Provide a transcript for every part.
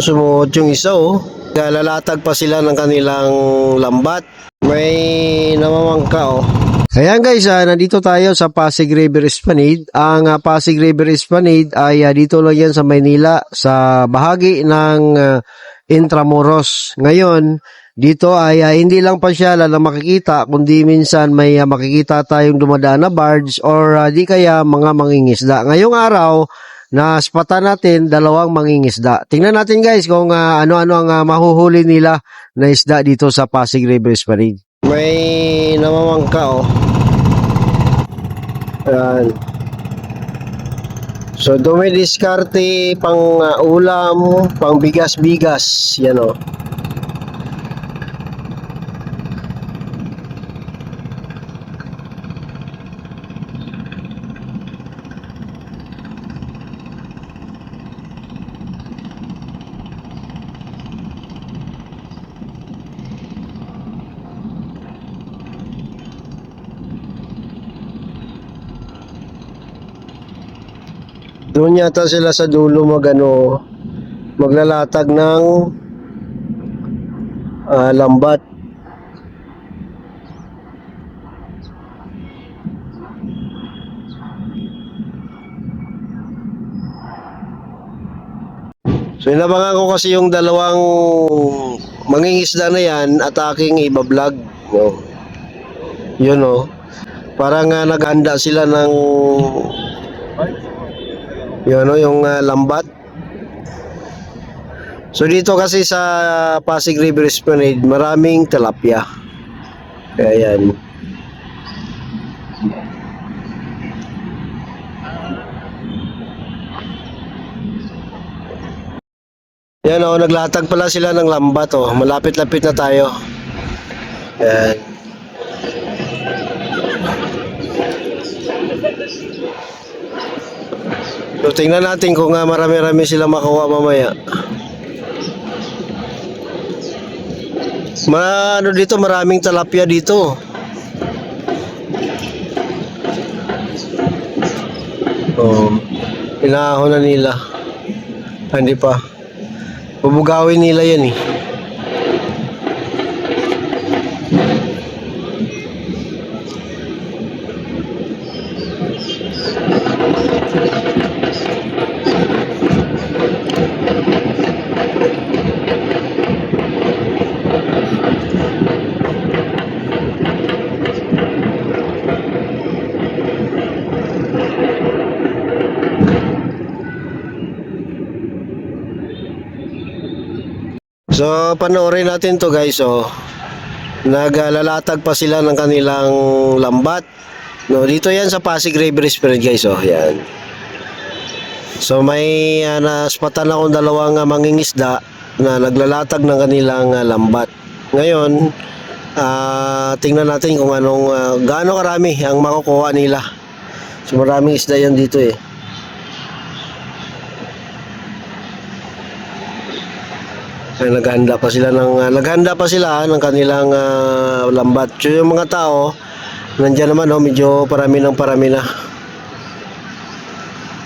Sumuot yung isa oh. Lalatag pa sila ng kanilang lambat. May namamangka oh. Ayan guys, nandito tayo sa Pasig River Esplanade. Ang Pasig River Esplanade ay dito lang yan sa Maynila, sa bahagi ng Intramuros. Ngayon, dito ay hindi lang pasyalan na makikita, kundi minsan may makikita tayong dumadaan na barge or di kaya mga mangingisda. Ngayong araw, naspatan natin dalawang mangingisda. Tingnan natin guys kung ano-ano ang mahuhuli nila na isda dito sa Pasig River Esplanade. May namamangka oh. Ayan. So dumidiskarte pang ulam, pang bigas-bigas. Yan oh. Doon yata sila sa dulo maglalatag ng lambat. So inabangan ko kasi yung dalawang mangingisda na yan at aking ibablog. No? Yun oh. Parang naghanda sila ng yun o, yung lambat. So dito kasi sa Pasig River Esplanade, maraming tilapia. Kaya yan. Yan o, naglatag pala sila ng lambat o. Malapit-lapit na tayo. Yan. So tingnan natin kung marami-rami sila makuha mamaya. Ano dito, maraming tilapia dito. Oh, inahon na nila. Hindi pa. Bubugawin nila yan eh. So panoorin natin to guys oh. Naglalatag pa sila ng kanilang lambat. No, dito yan sa Pasig River Esplanade guys oh, yan. So may naspatan akong dalawang mangingisda na naglalatag ng kanilang lambat. Ngayon, tingnan natin kung gaano karami ang makukuha nila. So maraming isda yan dito eh. Naghanda pa sila ng kanilang lambat. So yung mga tao nandiyan naman oh, medyo parami na.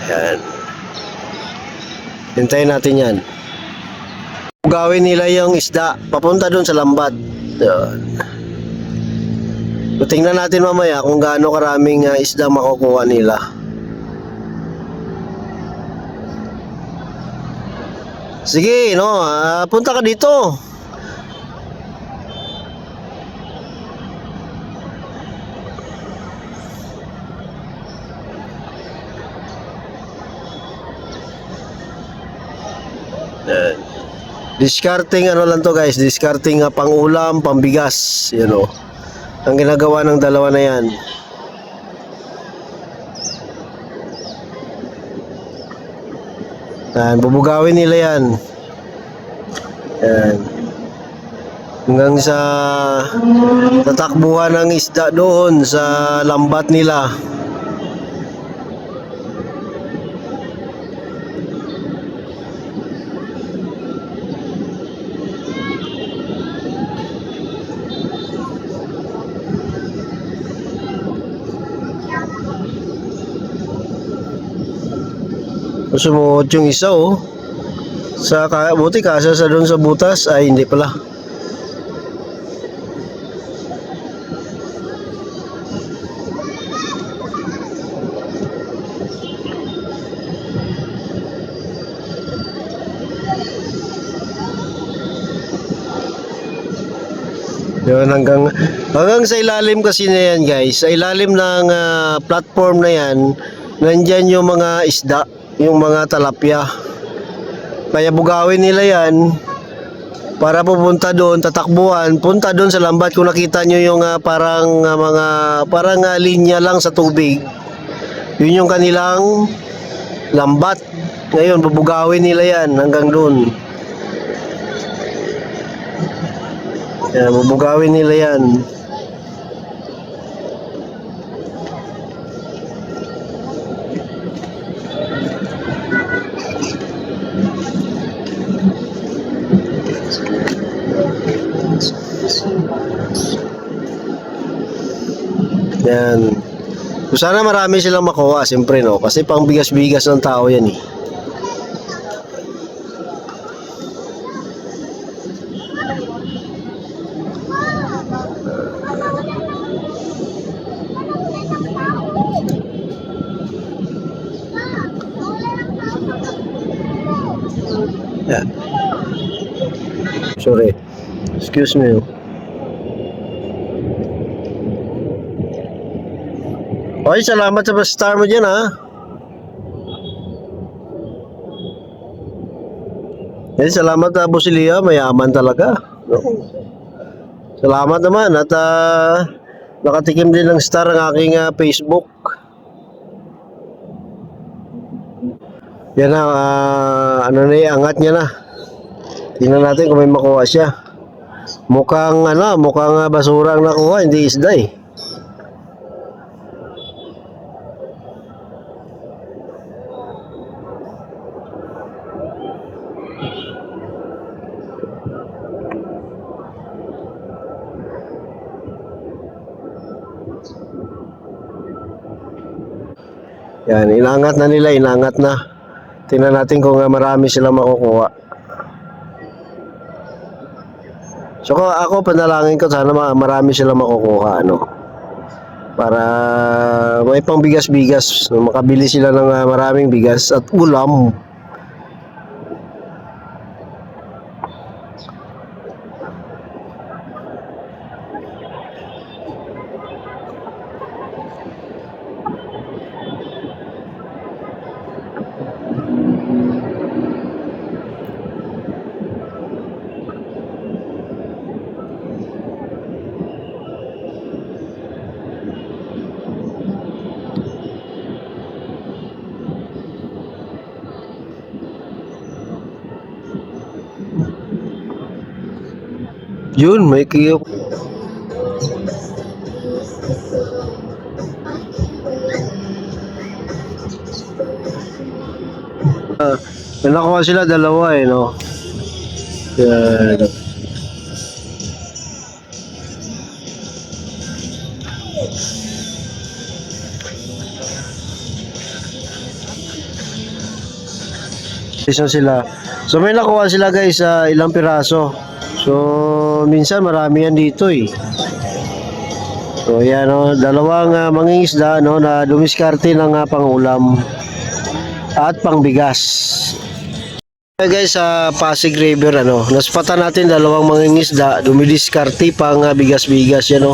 Ayan. Hintayin natin yan. Gawin nila yung isda papunta doon sa lambat. So, tingnan natin mamaya kung gaano karaming isda makukuha nila. Sige, no, punta ka dito. Discarding lang to guys, discarding pang-ulam, pambigas, you know. Ang ginagawa ng dalawa na yan. Yan, bubugawin nila yan. Yan. Hanggang sa tatakbuhan ng isda doon sa lambat nila. Sumuot yung isa oh. Buti kasya sa doon sa butas ay hindi pala. Yun, hanggang sa ilalim kasi na yan guys, sa ilalim ng platform na yan, nandyan yung mga isda, yung mga talapya. Kaya bugawin nila yan para pupunta doon, tatakbuhan, punta doon sa lambat. Kung nakita nyo yung parang linya lang sa tubig, yun yung kanilang lambat. Ngayon, bubugawin nila yan hanggang doon. Yan, bubugawin nila yan. Yan. So, sana marami silang makuha, siyempre, no? Kasi pang bigas-bigas ng tao yan, eh. Yan. Sorry. Excuse me. Okay, salamat sa star mo dyan, ha. Salamat na Boss Elia, mayaman talaga. No? Salamat naman at nakatikim din ng star ang aking Facebook. Yan na, ano na angat niya na. Tingnan natin kung may makuha siya. Mukhang basura ang nakuha, hindi isda eh. Yan, inangat na nila, inangat na. Tingnan natin kung marami silang makukuha. So ako panalangin ko sana marami silang makukuha, ano. Para may pang bigas-bigas, makabili sila ng maraming bigas at ulam. Yun, may kiyok. Nakuha sila dalawa eh, no? Yan. Sila. So may nakuha sila guys sa ilang piraso. So minsan marami yan dito eh. So yan, no, dalawang mangingisda, no, na dumiskarte ng pangulam at pangbigas. Guys, sa Pasig River, ano, naspatan natin dalawang mangingisda, dumidiskarte pang bigas-bigas yan, no.